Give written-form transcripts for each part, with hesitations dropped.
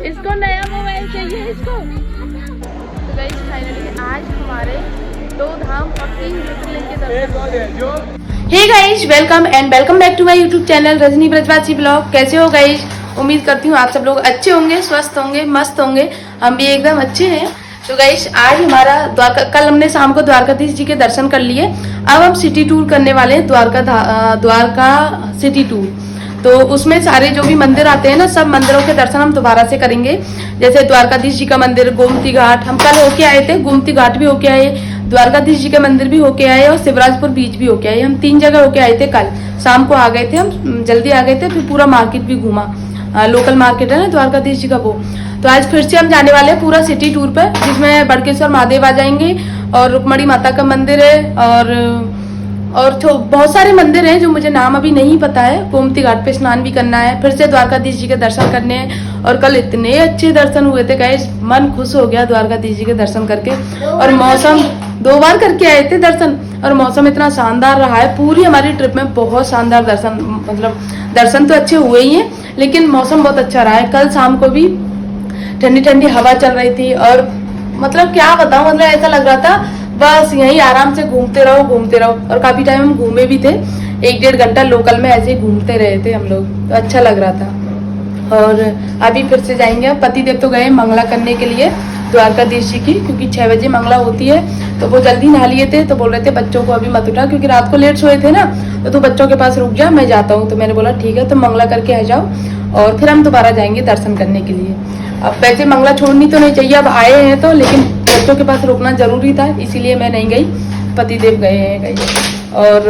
इसको नया मोबाइल चाहिए इसको। तो गाइस फाइनली आज हमारे 2 धाम और 3 ज्योतिर्लिंग के दर्शन। Hey guys, welcome back to my YouTube channel Rajni Brajwasi blog. कैसे हो गाइस? उम्मीद करती हूँ आप सब लोग अच्छे होंगे, स्वस्थ होंगे, मस्त होंगे। हम भी एकदम अच्छे हैं। तो गाइस आज हमारा कल हमने शाम को द्वारकाधीश जी के दर्शन कर लिए। अब हम सिटी टूर करने वाले हैं, द्वारका सिटी टूर। तो उसमें सारे जो भी मंदिर आते हैं ना, सब मंदिरों के दर्शन हम दोबारा से करेंगे। जैसे द्वारकाधीश जी का मंदिर, गोमती घाट हम कल होके आए थे, गोमती घाट भी होके आए, द्वारकाधीश जी का मंदिर भी होके आए और शिवराजपुर बीच भी होके आए। हम 3 जगह होके आए थे। कल शाम को आ गए थे, हम जल्दी आ गए थे। फिर पूरा मार्केट भी घूमा, लोकल मार्केट है ना द्वारकाधीश जी का वो। तो आज फिर से हम जाने वाले हैं पूरा सिटी टूर पे, जिसमें बड़केश्वर महादेव आ जाएंगे और रुक्मणी माता का मंदिर है और तो बहुत सारे मंदिर हैं जो मुझे नाम अभी नहीं पता है। गोमती घाट पे स्नान भी करना है, फिर से द्वारकाधीश जी के दर्शन करने हैं। और कल इतने अच्छे दर्शन हुए थे गाइस, मन खुश हो गया द्वारकाधीश जी के दर्शन करके। और मौसम 2 बार करके आए थे दर्शन, और मौसम इतना शानदार रहा है। पूरी हमारी ट्रिप में बहुत शानदार दर्शन, मतलब दर्शन तो अच्छे हुए ही हैं, लेकिन मौसम बहुत अच्छा रहा है। कल शाम को भी ठंडी ठंडी हवा चल रही थी, और मतलब क्या बताऊं, मतलब ऐसा लग रहा था बस यहीं आराम से घूमते रहो। और काफी टाइम हम घूमे भी थे, 1-1.5 घंटा लोकल में ऐसे ही घूमते रहे थे हम लोग, तो अच्छा लग रहा था। और अभी फिर से जाएंगे। पतिदेव तो गए मंगला करने के लिए द्वारकाधीश जी की, क्योंकि 6 बजे मंगला होती है। तो वो जल्दी नहा लिए थे, तो बोल रहे थे बच्चों को अभी मत उठा, क्योंकि रात को लेट सोए थे ना, तो तू बच्चों के पास रुक जा, मैं जाता हूँ। तो मैंने बोला ठीक है, तो मंगला करके आ जाओ और फिर हम दोबारा जाएंगे दर्शन करने के लिए। अब वैसे मंगला छोड़नी तो नहीं चाहिए, अब आए हैं तो, लेकिन बच्चों के पास रुकना जरूरी था, इसीलिए मैं नहीं गई। पतिदेव गए हैं। और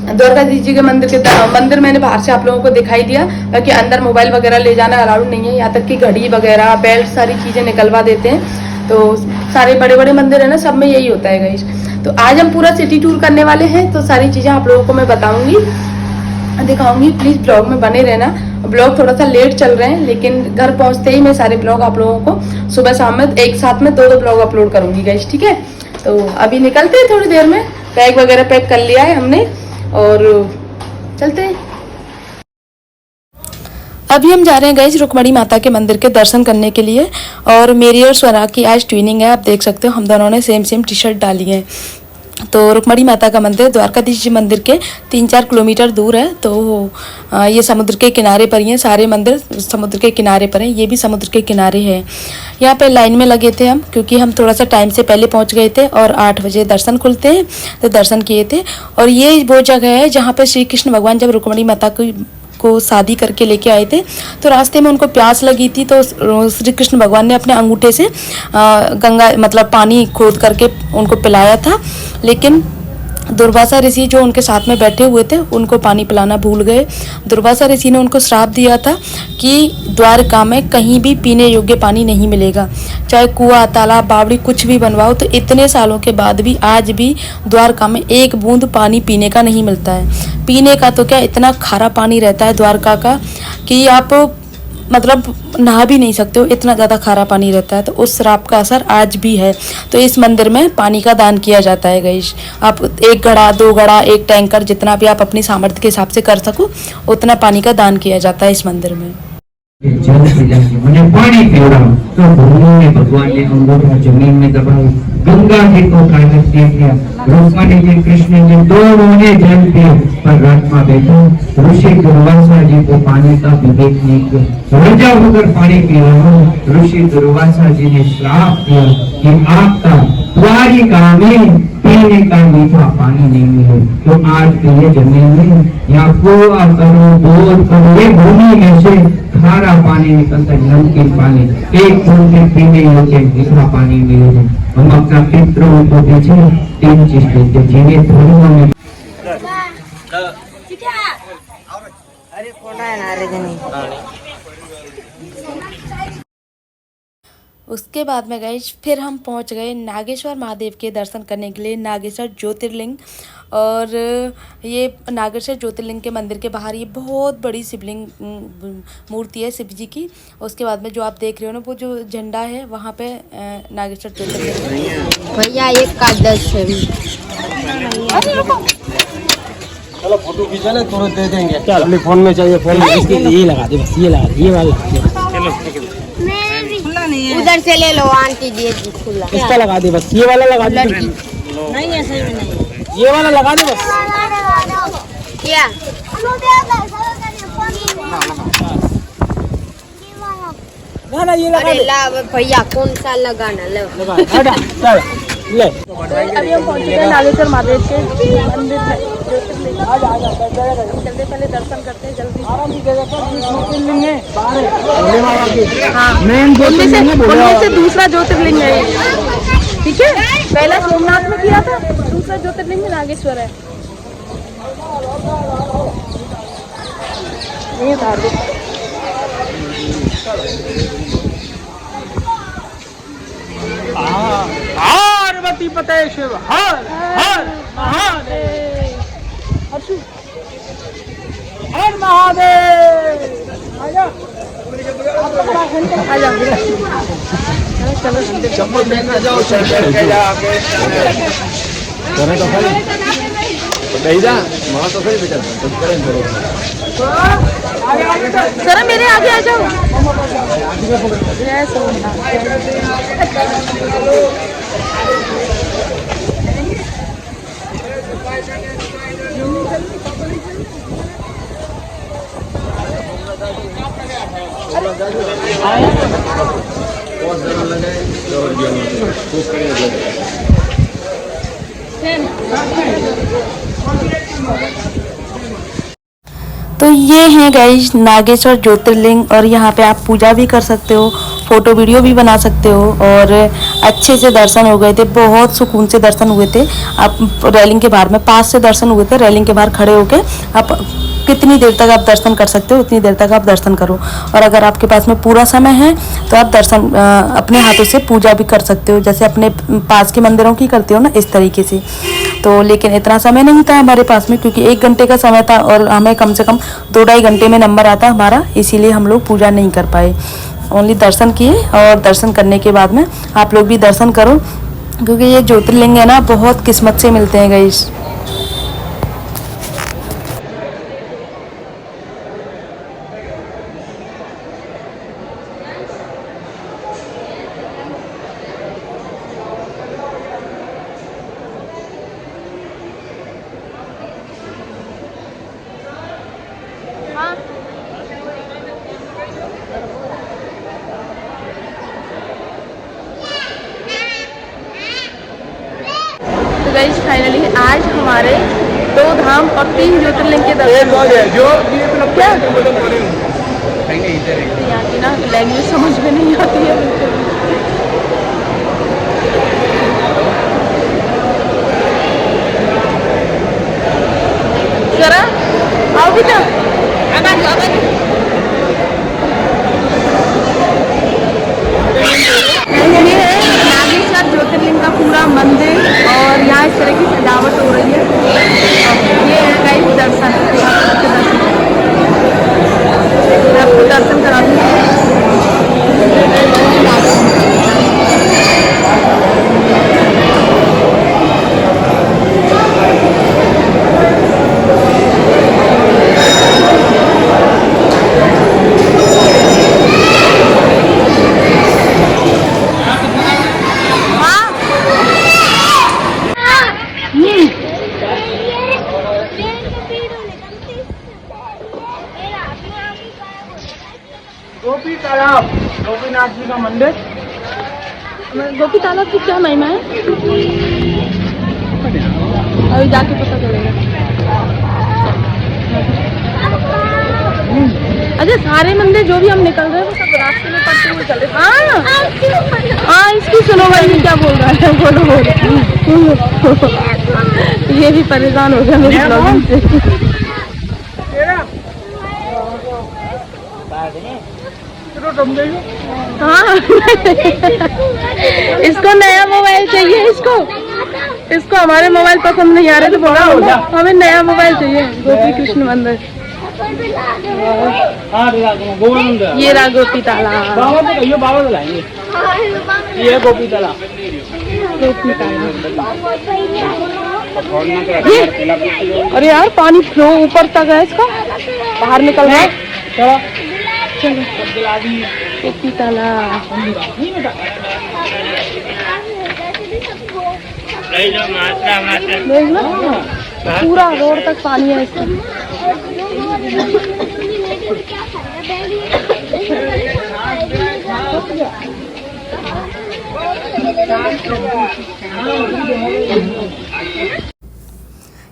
द्वारकाधीश जी के मंदिर मैंने बाहर से आप लोगों को दिखाई दिया, ताकि अंदर मोबाइल वगैरह ले जाना अलाउड नहीं है। यहाँ तक कि घड़ी वगैरह, बेल्ट, सारी चीजें निकलवा देते हैं। तो सारे बड़े बड़े मंदिर है ना, सब में यही होता है गाइस। तो आज हम पूरा सिटी टूर करने वाले हैं, तो सारी चीजें आप लोगों को मैं बताऊंगी, दिखाऊंगी। प्लीज ब्लॉग में बने रहना। ब्लॉग थोड़ा सा लेट चल रहे हैं, लेकिन घर पहुंचते ही मैं सारे ब्लॉग आप लोगों को सुबह शाम में एक साथ में 2 ब्लॉग अपलोड करूंगी गाइस, ठीक है। तो अभी निकलते हैं थोड़ी देर में। बैग वगैरह पैक कर लिया है हमने और चलते हैं। अभी हम जा रहे हैं गाइस रुक्मणी माता के मंदिर के दर्शन करने के लिए। और मेरी और स्वरा की आज ट्विनिंग है, आप देख सकते हो। हम दोनों ने सेम टी शर्ट डाली है। तो रुक्मणी माता का मंदिर द्वारकाधीश जी मंदिर के 3-4 किलोमीटर दूर है। तो ये समुद्र के किनारे पर ही है, सारे मंदिर समुद्र के किनारे पर हैं। ये भी समुद्र के किनारे है। यहाँ पे लाइन में लगे थे हम, क्योंकि हम थोड़ा सा टाइम से पहले पहुँच गए थे और 8 बजे दर्शन खुलते हैं, तो दर्शन किए थे। और ये वो जगह है जहाँ पे श्री कृष्ण भगवान जब रुक्मणी माता को शादी करके लेके आए थे, तो रास्ते में उनको प्यास लगी थी, तो श्री कृष्ण भगवान ने अपने अंगूठे से गंगा मतलब पानी खोद करके उनको पिलाया था। लेकिन दुर्वासा ऋषि जो उनके साथ में बैठे हुए थे, उनको पानी पिलाना भूल गए। दुर्वासा ऋषि ने उनको श्राप दिया था कि द्वारका में कहीं भी पीने योग्य पानी नहीं मिलेगा, चाहे कुआं, तालाब, बावड़ी कुछ भी बनवाओ। तो इतने सालों के बाद भी आज भी द्वारका में एक बूंद पानी पीने का नहीं मिलता है। पीने का तो क्या, इतना खारा पानी रहता है द्वारका का कि आप मतलब नहा भी नहीं सकते हो, इतना ज़्यादा खारा पानी रहता है। तो उस श्राप का असर आज भी है। तो इस मंदिर में पानी का दान किया जाता है गाइस। आप 1 घड़ा, 2 घड़ा, 1 टैंकर, जितना भी आप अपनी सामर्थ्य के हिसाब से कर सको, उतना पानी का दान किया जाता है इस मंदिर में। जल से जाके मैंने पानी पिया, तो भगवान ने अंगूठा जमीन में दबाई, गंगा जी को कागज दे दिया, रुक्मणी जी, कृष्ण जी दोनों ने जल पिया। पर रात्मा बेटा ऋषि दुर्वासा जी को पानी का विवेक नहीं किया, रजा होकर पानी पी रहा हूँ। ऋषि दुर्वासा जी ने श्राप दिया कि आपका द्वारिका में पीने का मीठा पानी नहीं मिले। तो आज के ये जमीन में यहाँ कुआं करो, बोर करो, ये भूमि में से खारा पानी निकलता है, नमकीन पानी, एक बूंद के पीने योग्य मीठा पानी मिले। हम अपना पितरों को पीछे 3 चीज देते, जिन्हें धर्मों में उसके बाद में गए फिर हम पहुंच गए नागेश्वर महादेव के दर्शन करने के लिए, नागेश्वर ज्योतिर्लिंग। और ये नागेश्वर ज्योतिर्लिंग के मंदिर के बाहर ये बहुत बड़ी शिवलिंग मूर्ति है शिव जी की। उसके बाद में जो आप देख रहे हो ना, वो जो झंडा है वहाँ पे नागेश्वर ज्योतिर्लिंग। भैया 1 का 10 है। चलो फोटो खींचा ले तुरंत दे देंगे। चलो फोन में चाहिए, फोन में ये लगा दे, बस ये लगा दे, ये वाला लगा दे। चलो खुला नहीं है, उधर से ले लो आंटी जी खुला। इसका लगा दे, बस ये वाला लगा दे। नहीं है सही में नहीं। ये वाला लगा दे बस। क्या ना ये लगा अरे दे। ला भैया कौन सा लगाना लो। लगा हटा चल ले। अभी हम पहुंच गए नागेश्वर महादेव के मंदिर में। जल्दी पहले दर्शन करते हैं जल्दी। हाँ उनमें से दूसरा ज्योतिर्लिंग है, ठीक है। पहला सोमनाथ में किया था, दूसरा ज्योतिर्लिंग नागेश्वर है। ये धार्मिक पार्वती पते शिव हर हर महादेव, हर महादेव। आजा आ जाओ। चलो चप्पल पहनना जाओ, शर्ट पहन के जा आके करे तो खाली नहीं जा वहाँ तो सही बेटा तो करें करो। सर मेरे आगे आ जाओ। तो ये हैं गाइस नागेश्वर ज्योतिर्लिंग, और यहाँ पे आप पूजा भी कर सकते हो, फोटो वीडियो भी बना सकते हो। और अच्छे से दर्शन हो गए थे, बहुत सुकून से दर्शन हुए थे। आप रेलिंग के बाहर में पास से दर्शन हुए थे, रेलिंग के बाहर खड़े होके आप कितनी देर तक आप दर्शन कर सकते हो उतनी देर तक आप दर्शन करो। और अगर आपके पास में पूरा समय है तो आप दर्शन अपने हाथों से पूजा भी कर सकते हो, जैसे अपने पास के मंदिरों की करते हो ना, इस तरीके से। तो लेकिन इतना समय नहीं था हमारे पास में, क्योंकि 1 घंटे का समय था और हमें कम से कम 2-2.5 घंटे में नंबर आता हमारा, इसीलिए हम लोग पूजा नहीं कर पाए, ओनली दर्शन किए। और दर्शन करने के बाद में आप लोग भी दर्शन करो, क्योंकि ये ज्योतिर्लिंग है ना, बहुत किस्मत से मिलते हैं गाइस। तो गाइस फाइनली आज हमारे 2 धाम और 3 ज्योतिर्लिंग के दर्शन हो गए। क्या यहाँ की ना लैंग्वेज समझ में नहीं आती है बिल्कुल। जरा आओ बेटा, ये है नागेश्वर ज्योतिर्लिंग का पूरा मंदिर, और यहाँ इस तरह की सजावट हो रही है। ये है गाइस दर्शन, आपको दर्शन करा दूँगी। गोपी तालाब, गोपीनाथ जी का मंदिर। गोपी तालाब की क्या महिमा है, अभी जाके पता चलेगा। अच्छा सारे मंदिर जो भी हम निकल रहे हैं वो सब रास्ते में पड़ते हुए चल रहे। हाँ इसकी सुनो भाई, ये क्या बोल रहा है, बोलो ये भी परेशान हो गया मेरे ब्लॉगिंग से। हाँ इसको नया मोबाइल चाहिए, इसको हमारे मोबाइल पसंद नहीं आ रहे तो बोला हमें नया मोबाइल चाहिए। गोपी कृष्ण मंदिर, ये रहा गोपी तालाब। बाबा तो लाएंगे, ये गोपी तालाब। गोपी तालाब अरे यार पानी फ्लो ऊपर तक है इसका, बाहर निकल रहा है। चलो गोपी तालाब देख लो, पूरा रोड तक पानी है इसका।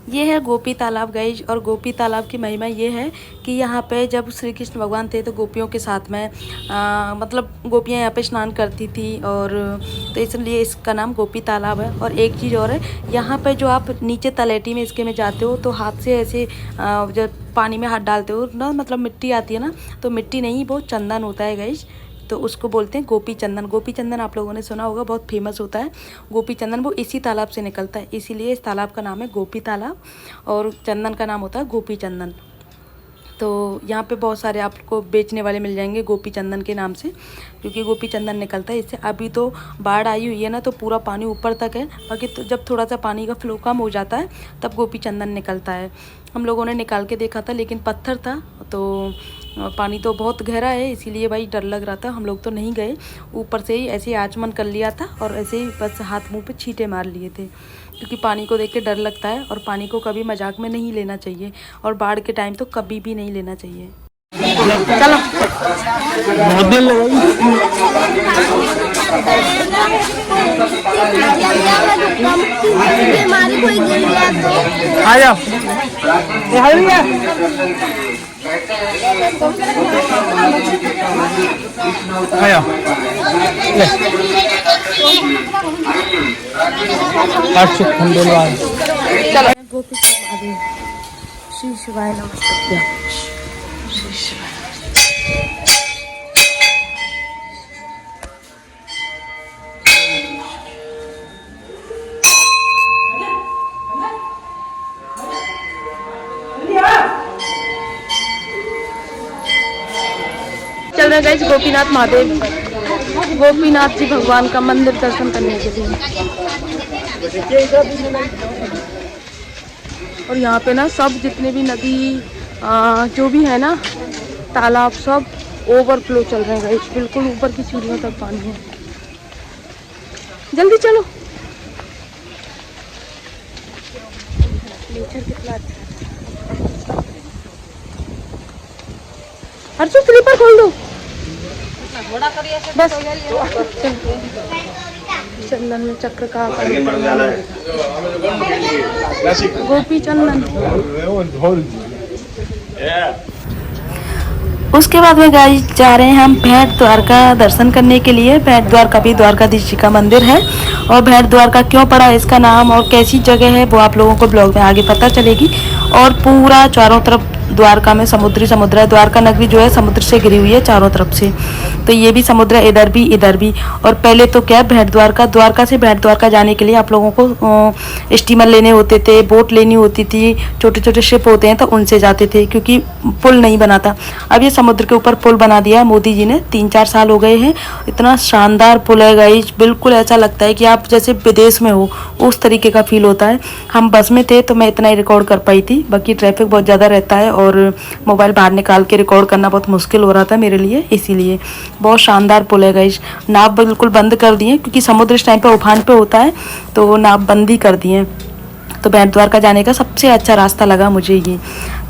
ये है गोपी तालाब गाइज, और गोपी तालाब की महिमा ये है कि यहाँ पे जब श्री कृष्ण भगवान थे तो गोपियों के साथ में मतलब गोपियाँ यहाँ पे स्नान करती थी, और तो इसलिए इसका नाम गोपी तालाब है। और एक चीज़ और है, यहाँ पे जो आप नीचे तलेटी में इसके में जाते हो तो हाथ से ऐसे जब पानी में हाथ डालते हो ना, मतलब मिट्टी आती है ना, तो मिट्टी नहीं वो चंदन होता है गाइज, तो उसको बोलते हैं गोपी चंदन। गोपी चंदन आप लोगों ने सुना होगा, बहुत फेमस होता है गोपी चंदन, वो इसी तालाब से निकलता है, इसीलिए इस तालाब का नाम है गोपी तालाब, और चंदन का नाम होता है गोपी चंदन। तो यहाँ पे बहुत सारे आपको बेचने वाले मिल जाएंगे गोपी चंदन के नाम से, क्योंकि गोपी चंदन निकलता है इससे। अभी तो बाढ़ आई हुई है ना, तो पूरा पानी ऊपर तक है, बाकी तो जब थोड़ा सा पानी का फ्लो कम हो जाता है तब गोपी चंदन निकलता है। हम लोगों ने निकाल के देखा था, लेकिन पत्थर था, तो पानी तो बहुत गहरा है, इसीलिए भाई डर लग रहा था। हम लोग तो नहीं गए, ऊपर से ही ऐसे ही आचमन कर लिया था और ऐसे ही बस हाथ मुंह पे छींटे मार लिए थे, क्योंकि पानी को देख के डर लगता है, और पानी को कभी मजाक में नहीं लेना चाहिए, और बाढ़ के टाइम तो कभी भी नहीं लेना चाहिए। चलो बहुत देर लगेगी। आ जाओ, चलो गोपी महादेव श्री शिवाय नमस्ते। श्री शिवाय चल रहे गाइस गोपीनाथ महादेव, गोपीनाथ जी भगवान का मंदिर दर्शन करने के लिए। और यहाँ पे ना सब जितने भी नदी जो भी है ना, तालाब, सब ओवरफ्लो चल रहे हैं गाइस, बिल्कुल ऊपर की सीढ़ियों तक पानी है। जल्दी चलो, नेचर कितना अच्छा है। हर्षु स्लीपर खोल दो बस। चंदन में चक्र का गोपी चंदन। उसके बाद में गाइस जा रहे हैं हम भेंट द्वारका दर्शन करने के लिए। भेंट द्वारका भी द्वारकाधीश जी का मंदिर है, और भेंट द्वारका क्यों पड़ा इसका नाम और कैसी जगह है वो आप लोगों को ब्लॉग में आगे पता चलेगी। और पूरा चारों तरफ द्वारका में समुद्र है। द्वारका नगरी जो है समुद्र से घिरी हुई है चारों तरफ से, तो ये भी समुद्र है, इधर भी। और पहले तो क्या भेंट द्वारका से भेंट द्वारका जाने के लिए आप लोगों को स्टीमर लेने होते थे, बोट लेनी होती थी, छोटे छोटे शिप होते हैं तो उनसे जाते थे, क्योंकि पुल नहीं बना था। अब ये समुद्र के ऊपर पुल बना दिया है मोदी जी ने, 3-4 साल हो गए हैं। इतना शानदार पुल है गाइस, बिल्कुल ऐसा लगता है कि आप जैसे विदेश में हो, उस तरीके का फील होता है। हम बस में थे तो मैं इतना ही रिकॉर्ड कर पाई थी, बाकी ट्रैफिक बहुत ज़्यादा रहता है और मोबाइल बाहर निकाल के रिकॉर्ड करना बहुत मुश्किल हो रहा था मेरे लिए, इसीलिए। बहुत शानदार पुल है गाइस। नाव बिल्कुल बंद कर दिए, क्योंकि समुद्र इस टाइम पे उफान पे होता है, तो नाव बंद ही कर दिए। तो भेंट द्वारका जाने का सबसे अच्छा रास्ता लगा मुझे ये।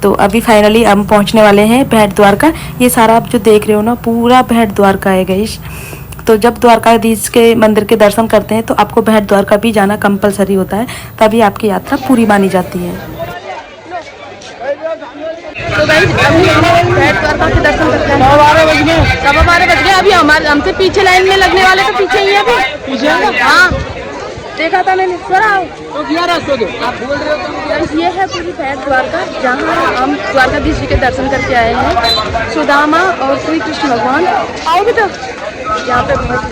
तो अभी फाइनली हम पहुंचने वाले हैं भेंट द्वारका। ये सारा आप जो देख रहे हो ना, पूरा भेंट द्वारका है गाइस। तो जब द्वारकाधीश के मंदिर के दर्शन करते हैं तो आपको भेंट द्वारका भी जाना कंपलसरी होता है, तभी आपकी यात्रा पूरी मानी जाती है। तो गाइस अभी हम भेंट द्वारका के दर्शन करते हैं। 12 बज गए। अभी हमसे पीछे लाइन में लगने वाले तो पीछे ही है अभी। हाँ देखा था मैंने। सर आओ तो 11 आप बोल रहे हो तो ये है पूरी भेंट द्वारका, जहाँ हम द्वारकाधीश जी के दर्शन करके आए हैं। सुदामा और श्री कृष्ण भगवान। आओ बेटा, यहाँ पे बहुत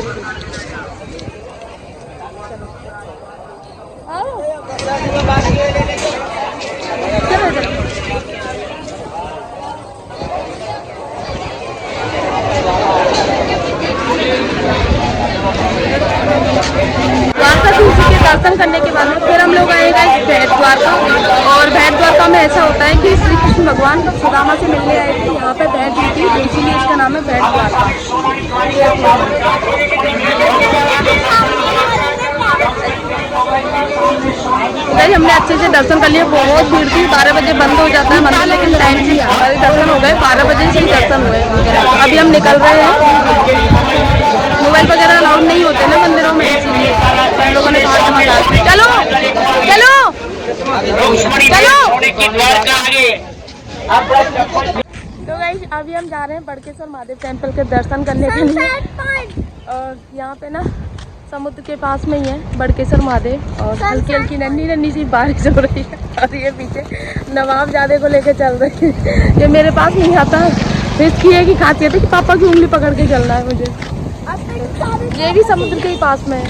द्वारकाधीश जी के दर्शन करने के बाद में फिर हम लोग आए गए भेंट द्वारका। और भेंट द्वारका में ऐसा होता है कि श्री कृष्ण भगवान सुदामा से मिलने आए थे, यहाँ पे भेंट हुई थी, तो इसीलिए इसका नाम है भेंट द्वारका। गाइस हमने अच्छे से दर्शन कर लिए, बहुत भीड़ थी, 12 बजे बंद हो जाता है मंदिर, लेकिन टाइम से हमारे दर्शन हो गए, 12 बजे से ही दर्शन हुए। अभी हम निकल रहे हैं, मोबाइल वगैरह अलाउड नहीं होते ना मंदिरों में, इसीलिए हम लोगों ने कहा चलो चलो चलो। तो गाइस अभी हम जा रहे हैं बड़केश्वर महादेव टेम्पल के दर्शन करने के लिए, और यहाँ पे ना समुद्र के पास में ही है बड़केश्वर महादेव, और हल्की हल्की नन्ही नन्ही सी बारिश हो रही है, और ये पीछे नवाब जादे को लेकर चल रही है। ये मेरे पास नहीं आता, इसकी है कि खासियत है कि पापा की उंगली पकड़ के चलना है मुझे। ये भी समुद्र के ही पास में है।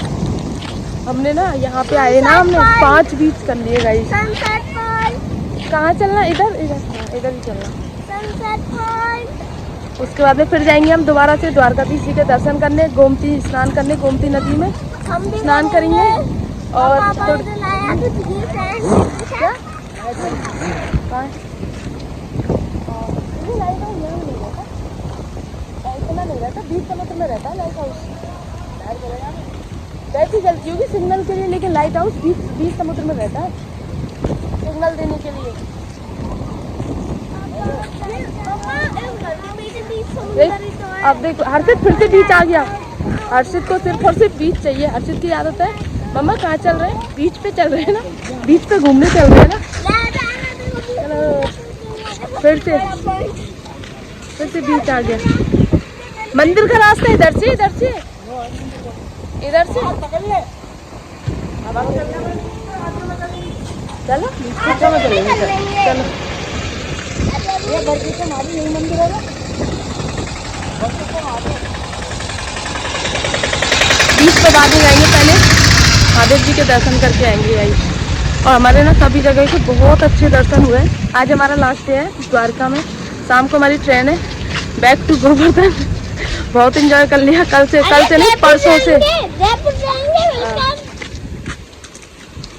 हमने ना यहाँ पे आए ना, हमने 5 बीच कर लिए गाइस। कहाँ चलना? इधर इधर इधर ही चलना। उसके बाद में फिर जाएंगे हम दोबारा से द्वारकाधीश जी के दर्शन करने, गोमती स्नान करने, गोमती नदी में स्नान करेंगे। और इतना नहीं रहता, 20 समुद्र में रहता है लाइट हाउस, वैसे जलती होगी सिग्नल के लिए, लेकिन लाइट हाउस 20 समुद्र में रहता है सिग्नल देने के लिए। अब देखो हर्षित फिर से बीच आ गया। हर्षित को सिर्फ और सिर्फ बीच चाहिए। हर्षित की आदत है, मम्मा कहाँ चल रहे हैं? बीच पे चल रहे हैं ना, बीच पे घूमने चल रहे हैं ना। चलो फिर से बीच आ गया। मंदिर का रास्ता इधर से इधर से इधर से चलो चलेंगे। चलो ये बड़केश्वर महादेव यही मंदिर है ना, बीच पे बाद में जाएंगे, पहले महादेव जी के दर्शन करके आएंगे गाइस। और हमारे ना सभी जगह के बहुत अच्छे दर्शन हुए। आज हमारा लास्ट डे है द्वारका में, शाम को हमारी ट्रेन है बैक टू गोवर्धन। बहुत एंजॉय कर लिया, कल से नहीं परसों से,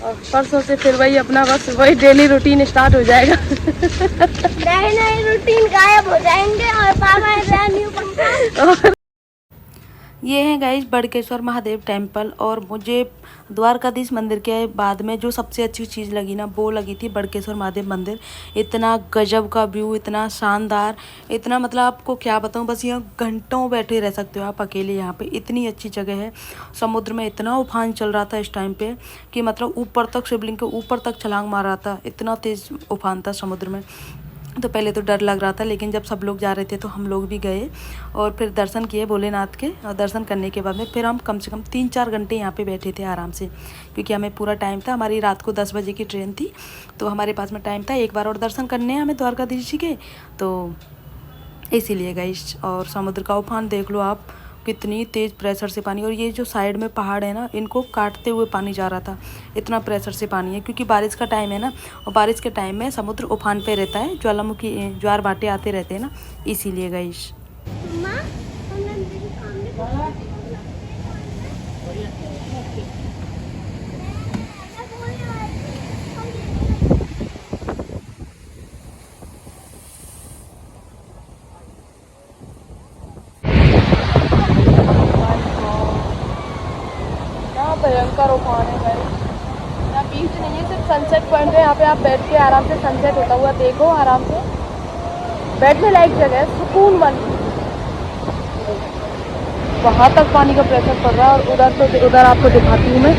और परसों से फिर वही अपना बस वही डेली रूटीन स्टार्ट हो जाएगा। नए रूटीन गायब हो जाएंगे और पापा ये है गाइस बड़केश्वर महादेव टेम्पल। और मुझे द्वारकाधीश मंदिर के बाद में जो सबसे अच्छी चीज़ लगी ना, वो लगी थी बड़केश्वर महादेव मंदिर। इतना गजब का व्यू, इतना शानदार, इतना मतलब आपको क्या बताऊं, बस यहाँ घंटों बैठे रह सकते हो आप अकेले यहाँ पे, इतनी अच्छी जगह है। समुद्र में इतना उफान चल रहा था इस टाइम पे कि मतलब ऊपर तक, शिवलिंग के ऊपर तक छलांग मार रहा था, इतना तेज़ उफान था समुद्र में। तो पहले तो डर लग रहा था, लेकिन जब सब लोग जा रहे थे तो हम लोग भी गए और फिर दर्शन किए भोलेनाथ के। और दर्शन करने के बाद में फिर हम कम से कम 3-4 घंटे यहाँ पे बैठे थे आराम से, क्योंकि हमें पूरा टाइम था। हमारी रात को 10 बजे की ट्रेन थी, तो हमारे पास में टाइम था, एक बार और दर्शन करने हैं हमें द्वारकाधीश जी के, तो इसीलिए गाइस। और समुद्र का उफान देख लो आप, कितनी तेज़ प्रेशर से पानी, और ये जो साइड में पहाड़ है ना, इनको काटते हुए पानी जा रहा था, इतना प्रेशर से पानी है। क्योंकि बारिश का टाइम है ना, और बारिश के टाइम में समुद्र उफान पे रहता है, ज्वालामुखी ज्वार भाटे आते रहते हैं ना, इसीलिए गाइस। भयंकर उफान है भाई, यहाँ बीच नहीं है, सिर्फ सनसेट पॉइंट है। यहाँ पे आप बैठ के आराम से सनसेट होता हुआ देखो, आराम से बैठने लायक जगह है, सुकून वाली। वहाँ तक पानी का प्रेशर पड़ रहा है, और उधर तो उधर आपको दिखाती हूँ मैं।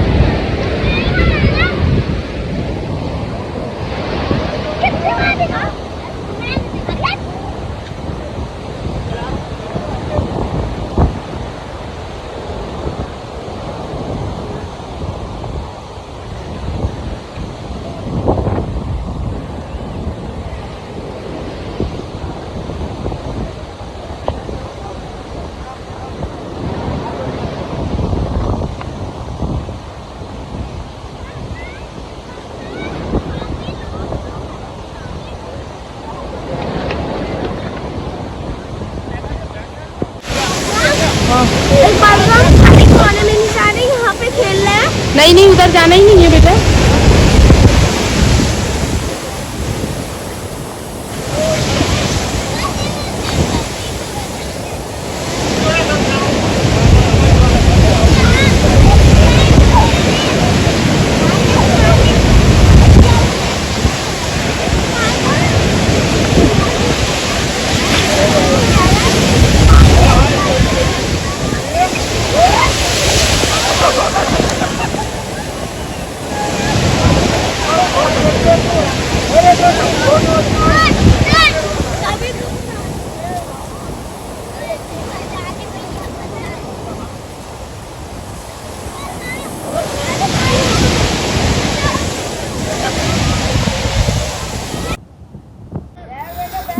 नहीं नहीं, उधर जाना ही नहीं है बेटा।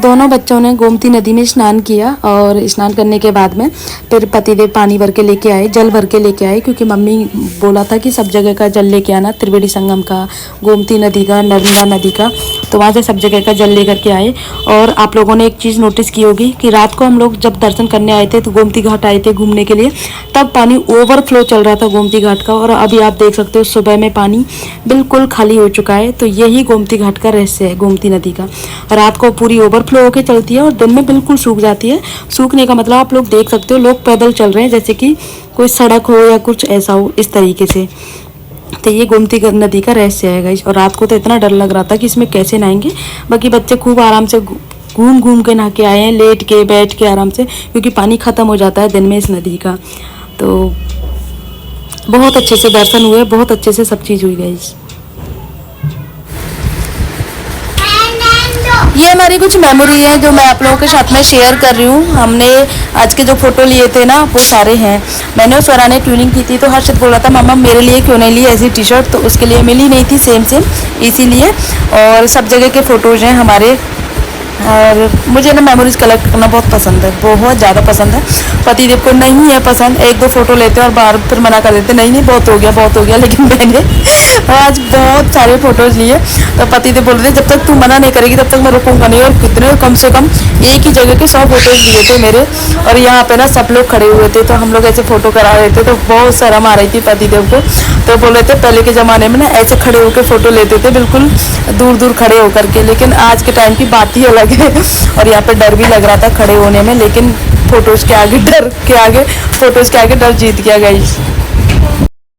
दोनों बच्चों ने गोमती नदी में स्नान किया और स्नान करने के बाद में फिर पतिदेव पानी भर के लेके आए, जल भर के लेके आए, क्योंकि मम्मी बोला था कि सब जगह का जल लेके आना, त्रिवेणी संगम का, गोमती नदी का, नर्मदा नदी का, तो वहाँ से सब जगह का जल लेकर के आए। और आप लोगों ने एक चीज़ नोटिस की होगी कि रात को हम लोग जब दर्शन करने आए थे तो गोमती घाट आए थे घूमने के लिए, तब पानी ओवरफ्लो चल रहा था गोमती घाट का, और अभी आप देख सकते हो सुबह में पानी बिल्कुल खाली हो चुका है। तो यही गोमती घाट का रहस्य है गोमती नदी का। रात को पूरी ओवरफ्लो होकर चलती है और दिन में बिल्कुल सूख जाती है। सूखने का मतलब आप लोग देख सकते हो, लोग पैदल चल रहे हैं जैसे कि कोई सड़क हो या कुछ ऐसा हो, इस तरीके से। तो ये गोमती नदी का रहस्य है गाइस। और रात को तो इतना डर लग रहा था कि इसमें कैसे नहाएंगे। बाकी बच्चे खूब आराम से घूम घूम के नहा के आए हैं, लेट के बैठ के आराम से, क्योंकि पानी ख़त्म हो जाता है दिन में इस नदी का। तो बहुत अच्छे से दर्शन हुए, बहुत अच्छे से सब चीज़ हुई गाइस। ये हमारी कुछ मेमोरी है जो मैं आप लोगों के साथ में शेयर कर रही हूँ। हमने आज के जो फोटो लिए थे ना वो सारे हैं। मैंने और स्वरा ने ट्यूनिंग की थी, तो हर्षित बोला था मम्मा मेरे लिए क्यों नहीं ली ऐसी टी शर्ट, तो उसके लिए मिली नहीं थी सेम इसीलिए। और सब जगह के फ़ोटोज़ हैं हमारे। और मुझे ना मेमोरीज कलेक्ट करना बहुत पसंद है, बहुत ज़्यादा पसंद है। पतिदेव को नहीं है पसंद, एक दो फोटो लेते हैं और बार फिर मना कर देते, नहीं नहीं बहुत हो गया बहुत हो गया। लेकिन मैंने आज बहुत सारे फोटोज़ लिए, तो पतिदेव बोल रहे थे जब तक तू मना नहीं करेगी तब तक मैं रुकूंगा नहीं। और कितने कम से कम एक ही जगह के 100 फोटोज़ लिए थे मेरे। और यहाँ पे ना सब लोग खड़े हुए थे, तो हम लोग ऐसे फ़ोटो करा रहे थे, तो बहुत शर्म आ रही थी पतिदेव को। तो बोल रहे थे पहले के ज़माने में ना ऐसे खड़े होकर फ़ोटो लेते थे, बिल्कुल दूर दूर खड़े होकर के, लेकिन आज के टाइम की बात ही अलग है। और यहाँ पे डर भी लग रहा था खड़े होने में, लेकिन फोटोज़ के आगे डर जीत गया गाइस।